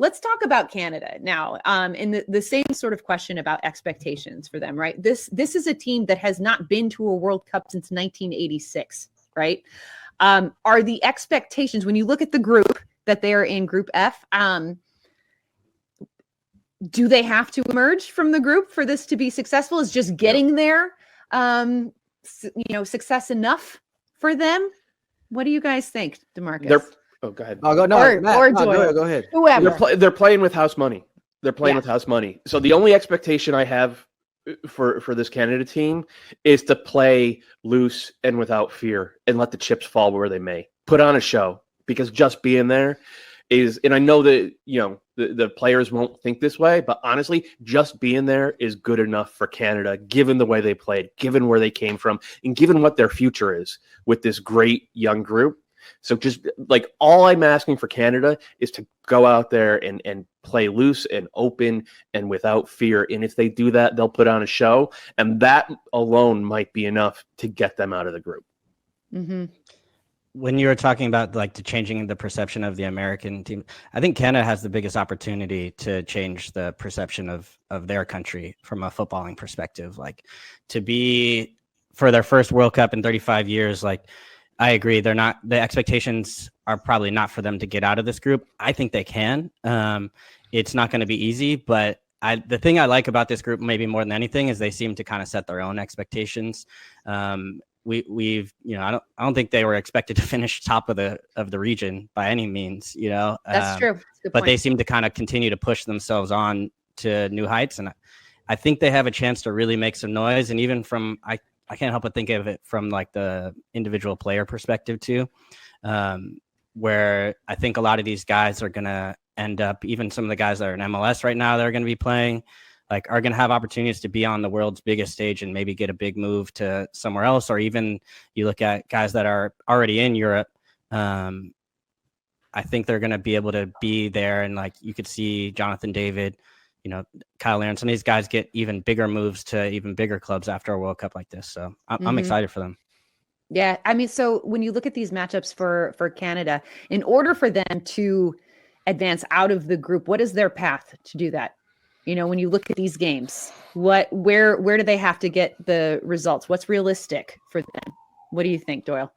let's talk about Canada now. And the same sort of question about expectations for them, right? This is a team that has not been to a World Cup since 1986, right? Are the expectations, when you look at the group that they are in, Group F, do they have to emerge from the group for this to be successful? Is just getting there, success enough for them? What do you guys think, DeMarcus? Go ahead. Doyle. Go ahead. Whoever. They're playing with house money. With house money. So the only expectation I have for this Canada team is to play loose and without fear and let the chips fall where they may. Put on a show, because just being there is, and I know that the players won't think this way, but honestly, just being there is good enough for Canada, given the way they played, given where they came from, and given what their future is with this great young group. So just like, all I'm asking for Canada is to go out there and play loose and open and without fear. And if they do that, they'll put on a show. And that alone might be enough to get them out of the group. Mm-hmm. When you were talking about like the changing the perception of the American team, I think Canada has the biggest opportunity to change the perception of their country from a footballing perspective. Like, to be for their first World Cup in 35 years, like, I agree. The expectations are probably not for them to get out of this group. I think they can. It's not going to be easy, but the thing I like about this group, maybe more than anything, is they seem to kind of set their own expectations. We've I don't think they were expected to finish top of the region by any means. That's true. But they seem to kind of continue to push themselves on to new heights, and I think they have a chance to really make some noise. And even from I can't help but think of it from like the individual player perspective too, where I think a lot of these guys are going to end up, even some of the guys that are in MLS right now that are going to be playing, like, are going to have opportunities to be on the world's biggest stage and maybe get a big move to somewhere else. Or even you look at guys that are already in Europe. I think they're going to be able to be there. And like, you could see Jonathan David, Kyle Larin, some of these guys get even bigger moves to even bigger clubs after a World Cup like this. So I'm excited for them. Yeah. I mean, so when you look at these matchups for Canada, in order for them to advance out of the group, what is their path to do that? When you look at these games, where do they have to get the results? What's realistic for them? What do you think, Doyle?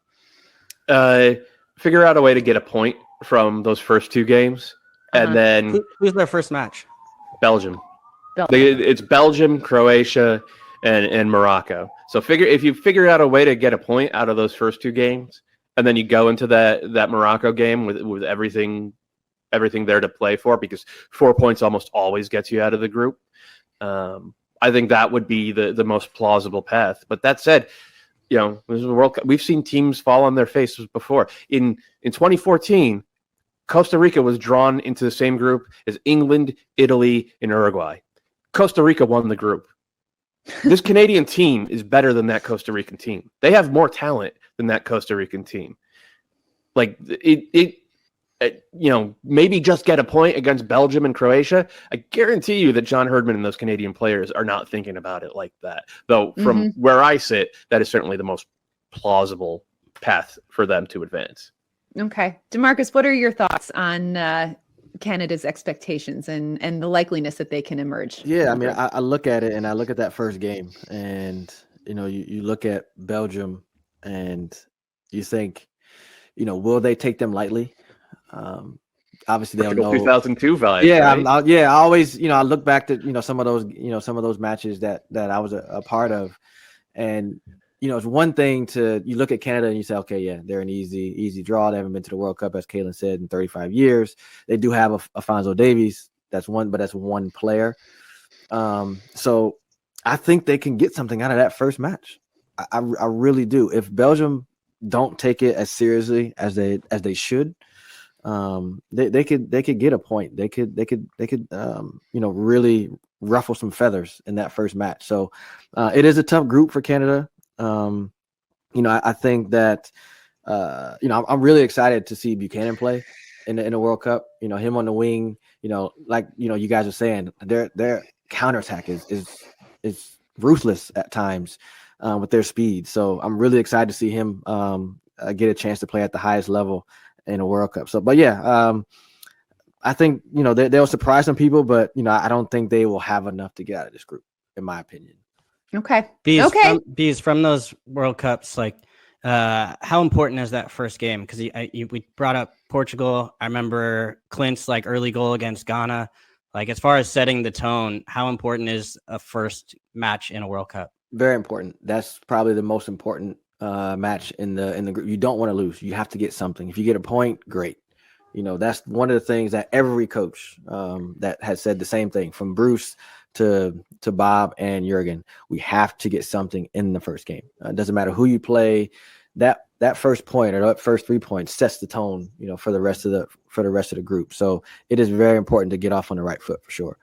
Figure out a way to get a point from those first two games. And then who's their first match? Belgium. It's Belgium, Croatia, and Morocco. So if you figure out a way to get a point out of those first two games, and then you go into that Morocco game with everything there to play for, because 4 points almost always gets you out of the group. I think that would be the most plausible path. But that said, this is a World Cup. We've seen teams fall on their faces before. In 2014, Costa Rica was drawn into the same group as England, Italy, and Uruguay. Costa Rica won the group. This Canadian team is better than that Costa Rican team. They have more talent than that Costa Rican team. Like, maybe just get a point against Belgium and Croatia. I guarantee you that John Herdman and those Canadian players are not thinking about it like that. Though from where I sit, that is certainly the most plausible path for them to advance. Okay. DeMarcus, what are your thoughts on Canada's expectations and the likeliness that they can emerge? Yeah, I mean, I look at it and I look at that first game, and, you look at Belgium and you think, will they take them lightly? Obviously they don't know. 2002 vibes. Yeah, right? I always, I look back to, some of those matches that I was a part of, and it's one thing you look at Canada and you say, okay, yeah, they're an easy draw. They haven't been to the World Cup, as Kaylin said, in 35 years. They do have Alphonso Davies. That's one player. So I think they can get something out of that first match. I really do. If Belgium don't take it as seriously as they should, they could get a point. They could really ruffle some feathers in that first match. So it is a tough group for Canada. I think that I'm really excited to see Buchanan play in the World Cup. Him on the wing. You guys are saying, their counterattack is ruthless at times with their speed. So I'm really excited to see him get a chance to play at the highest level in a World Cup. So, but yeah, I think, they'll surprise some people, but, I don't think they will have enough to get out of this group, in my opinion. Okay. Bees, from those World Cups, like, how important is that first game? Because we brought up Portugal. I remember Clint's like early goal against Ghana. Like, as far as setting the tone, how important is a first match in a World Cup? Very important. That's probably the most important match in the group. You don't want to lose. You have to get something. If you get a point, great. That's one of the things that every coach that has said the same thing, from Bruce to Bob and Jurgen. We have to get something in the first game. It doesn't matter who you play. That first point or that first 3 points sets the tone, for the rest of the group. So it is very important to get off on the right foot for sure.